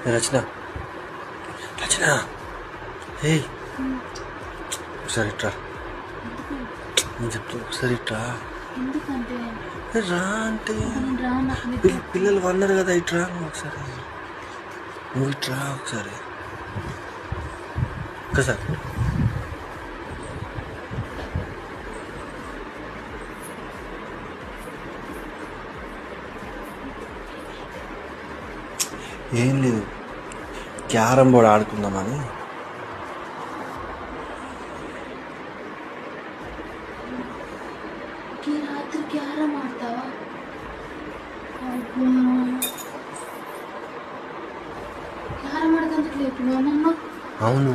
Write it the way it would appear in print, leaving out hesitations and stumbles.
రచన రచన హే ఒకసారి ఇట్రా. నేను చెప్తా ఒకసారి ఇట్రా. రా అంటే పిల్లలు అన్నారు కదా ఇట్రా. ఒకసారి నువ్వు ఇట్రా ఒకసారి ఒకసారి. ఏం లేదు, క్యారమ్ బోర్డ్ ఆడుకుందామని. రాత్రి క్యారమ్ ఆడతావా? క్యారమ్ ఆడేందుకు లేపు. అవును